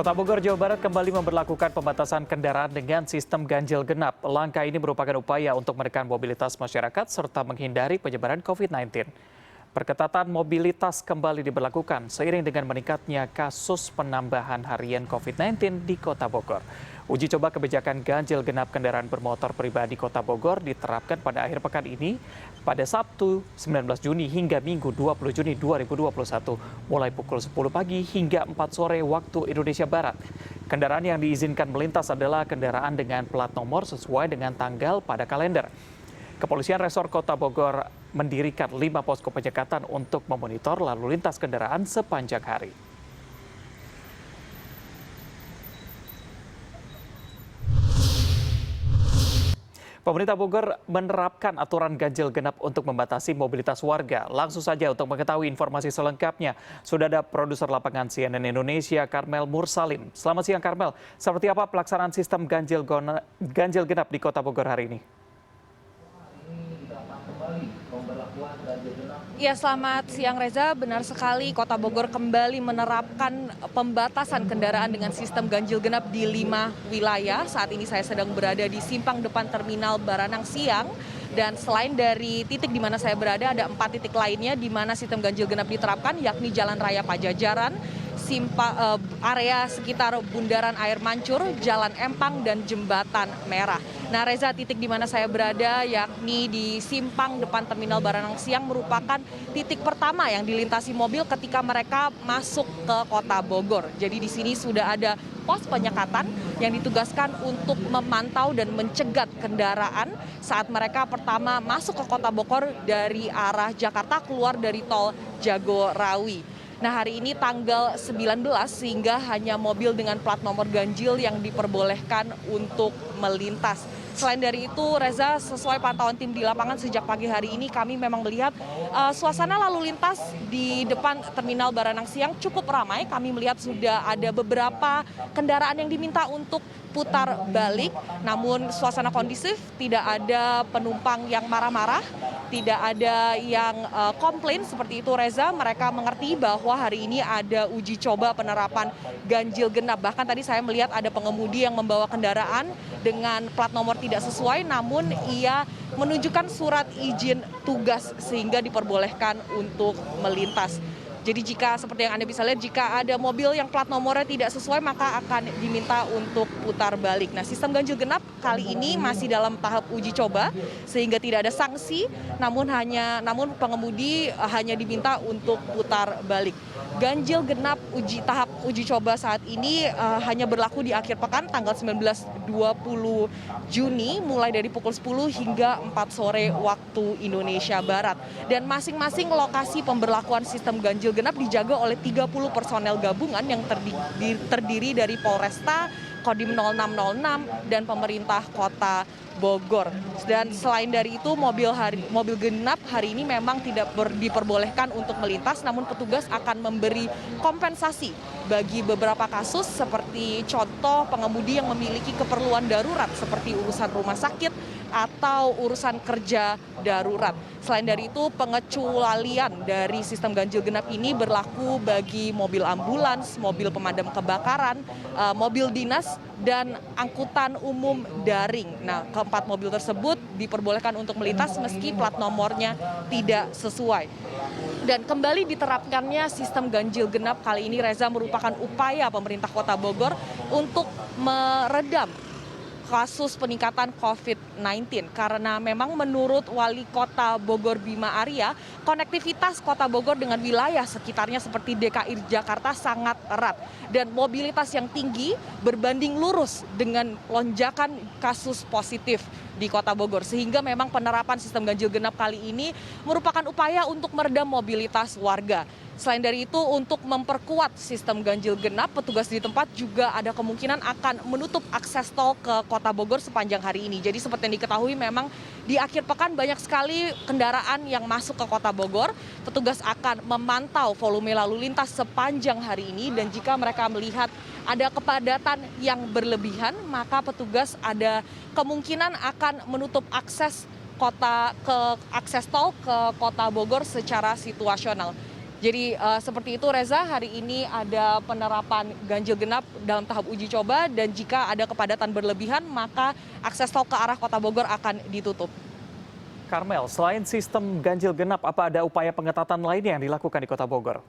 Kota Bogor, Jawa Barat kembali memberlakukan pembatasan kendaraan dengan sistem ganjil genap. Langkah ini merupakan upaya untuk menekan mobilitas masyarakat serta menghindari penyebaran COVID-19. Perketatan mobilitas kembali diberlakukan seiring dengan meningkatnya kasus penambahan harian COVID-19 di Kota Bogor. Uji coba kebijakan ganjil genap kendaraan bermotor pribadi Kota Bogor diterapkan pada akhir pekan ini pada Sabtu 19 Juni hingga Minggu 20 Juni 2021 mulai pukul 10 pagi hingga 4 sore waktu Indonesia Barat. Kendaraan yang diizinkan melintas adalah kendaraan dengan plat nomor sesuai dengan tanggal pada kalender. Kepolisian Resor Kota Bogor mendirikan 5 posko penyekatan untuk memonitor lalu lintas kendaraan sepanjang hari. Pemerintah Bogor menerapkan aturan ganjil genap untuk membatasi mobilitas warga. Langsung saja untuk mengetahui informasi selengkapnya, sudah ada produser lapangan CNN Indonesia, Karmel Mursalim. Selamat siang, Karmel. Seperti apa pelaksanaan sistem ganjil genap di Kota Bogor hari ini? Ya, selamat siang Reza. Benar sekali, Kota Bogor kembali menerapkan pembatasan kendaraan dengan sistem ganjil genap di 5 wilayah. Saat ini saya sedang berada di simpang depan Terminal Baranang Siang. Dan selain dari titik di mana saya berada, ada 4 titik lainnya di mana sistem ganjil genap diterapkan, yakni Jalan Raya Pajajaran, area sekitar Bundaran Air Mancur, Jalan Empang, dan Jembatan Merah. Nah, Reza, titik di mana saya berada yakni di simpang depan Terminal Baranang Siang merupakan titik pertama yang dilintasi mobil ketika mereka masuk ke Kota Bogor. Jadi di sini sudah ada pos penyekatan yang ditugaskan untuk memantau dan mencegat kendaraan saat mereka pertama masuk ke Kota Bogor dari arah Jakarta keluar dari tol Jagorawi. Nah, hari ini tanggal 19 sehingga hanya mobil dengan plat nomor ganjil yang diperbolehkan untuk melintas. Selain dari itu, Reza, sesuai pantauan tim di lapangan sejak pagi hari ini kami memang melihat suasana lalu lintas di depan Terminal Baranang Siang cukup ramai. Kami melihat sudah ada beberapa kendaraan yang diminta untuk putar balik, namun suasana kondusif, tidak ada penumpang yang marah-marah, tidak ada yang komplain seperti itu, Reza. Mereka mengerti bahwa hari ini ada uji coba penerapan ganjil genap. Bahkan tadi saya melihat ada pengemudi yang membawa kendaraan dengan plat nomor tidak sesuai, namun ia menunjukkan surat izin tugas sehingga diperbolehkan untuk melintas. Jadi jika seperti yang Anda bisa lihat, jika ada mobil yang plat nomornya tidak sesuai, maka akan diminta untuk putar balik. Nah, sistem ganjil genap kali ini masih dalam tahap uji coba, sehingga tidak ada sanksi, namun pengemudi hanya diminta untuk putar balik. Ganjil genap tahap uji coba saat ini hanya berlaku di akhir pekan tanggal 19-20 Juni, mulai dari pukul 10 hingga 4 sore waktu Indonesia Barat. Dan masing-masing lokasi pemberlakuan sistem ganjil genap dijaga oleh 30 personel gabungan yang terdiri dari Polresta, Kodim 0606, dan pemerintah Kota Bogor. Dan selain dari itu, mobil genap hari ini memang tidak diperbolehkan untuk melintas, namun petugas akan memberi kompensasi bagi beberapa kasus seperti contoh pengemudi yang memiliki keperluan darurat seperti urusan rumah sakit atau urusan kerja darurat. Selain dari itu, pengecualian dari sistem ganjil genap ini berlaku bagi mobil ambulans, mobil pemadam kebakaran, mobil dinas, dan angkutan umum daring. Nah, keempat mobil tersebut diperbolehkan untuk melintas meski plat nomornya tidak sesuai. Dan kembali diterapkannya sistem ganjil genap kali ini, Reza, merupakan upaya pemerintah Kota Bogor untuk meredam kasus peningkatan COVID-19. Karena memang menurut Wali Kota Bogor Bima Arya, konektivitas Kota Bogor dengan wilayah sekitarnya seperti DKI Jakarta sangat erat. Dan mobilitas yang tinggi berbanding lurus dengan lonjakan kasus positif di Kota Bogor. Sehingga memang penerapan sistem ganjil genap kali ini merupakan upaya untuk meredam mobilitas warga. Selain dari itu, untuk memperkuat sistem ganjil genap, petugas di tempat juga ada kemungkinan akan menutup akses tol ke Kota Bogor sepanjang hari ini. Jadi seperti yang diketahui, memang di akhir pekan banyak sekali kendaraan yang masuk ke Kota Bogor. Petugas akan memantau volume lalu lintas sepanjang hari ini, dan jika mereka melihat ada kepadatan yang berlebihan, maka petugas ada kemungkinan akan menutup akses tol ke Kota Bogor secara situasional. Jadi seperti itu Reza, hari ini ada penerapan ganjil genap dalam tahap uji coba dan jika ada kepadatan berlebihan maka akses tol ke arah Kota Bogor akan ditutup. Karmel, selain sistem ganjil genap, apa ada upaya pengetatan lainnya yang dilakukan di Kota Bogor?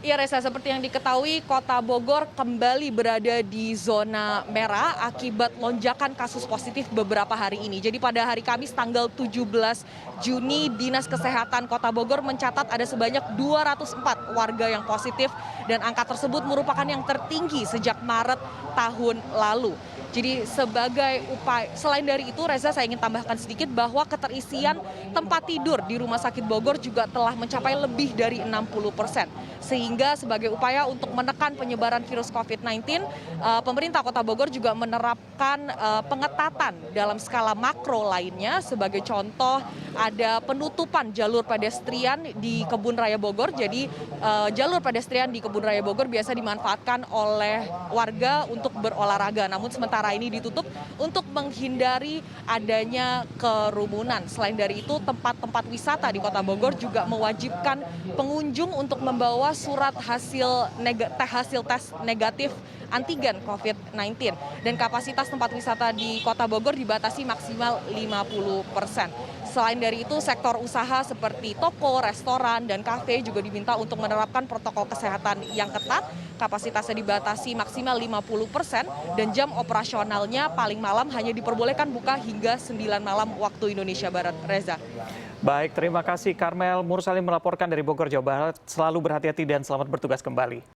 Iya Reza, seperti yang diketahui Kota Bogor kembali berada di zona merah akibat lonjakan kasus positif beberapa hari ini. Jadi pada hari Kamis tanggal 17 Juni Dinas Kesehatan Kota Bogor mencatat ada sebanyak 204 warga yang positif dan angka tersebut merupakan yang tertinggi sejak Maret tahun lalu. Jadi sebagai upaya, selain dari itu Reza saya ingin tambahkan sedikit bahwa keterisian tempat tidur di Rumah Sakit Bogor juga telah mencapai lebih dari 60%. Sehingga sebagai upaya untuk menekan penyebaran virus COVID-19, pemerintah Kota Bogor juga menerapkan pengetatan dalam skala makro lainnya. Sebagai contoh ada penutupan jalur pedestrian di Kebun Raya Bogor. Jadi jalur pedestrian di Kebun Raya Bogor biasa dimanfaatkan oleh warga untuk berolahraga. Namun sementara ini ditutup untuk menghindari adanya kerumunan. Selain dari itu, tempat-tempat wisata di Kota Bogor juga mewajibkan pengunjung untuk membawa surat hasil tes negatif antigen COVID-19. Dan kapasitas tempat wisata di Kota Bogor dibatasi maksimal 50%. Selain dari itu, sektor usaha seperti toko, restoran, dan kafe juga diminta untuk menerapkan protokol kesehatan yang ketat. Kapasitasnya dibatasi maksimal 50% dan jam operasionalnya paling malam hanya diperbolehkan buka hingga 9 malam waktu Indonesia Barat. Reza. Baik, terima kasih Karmel Mursalim melaporkan dari Bogor, Jawa Barat. Selalu berhati-hati dan selamat bertugas kembali.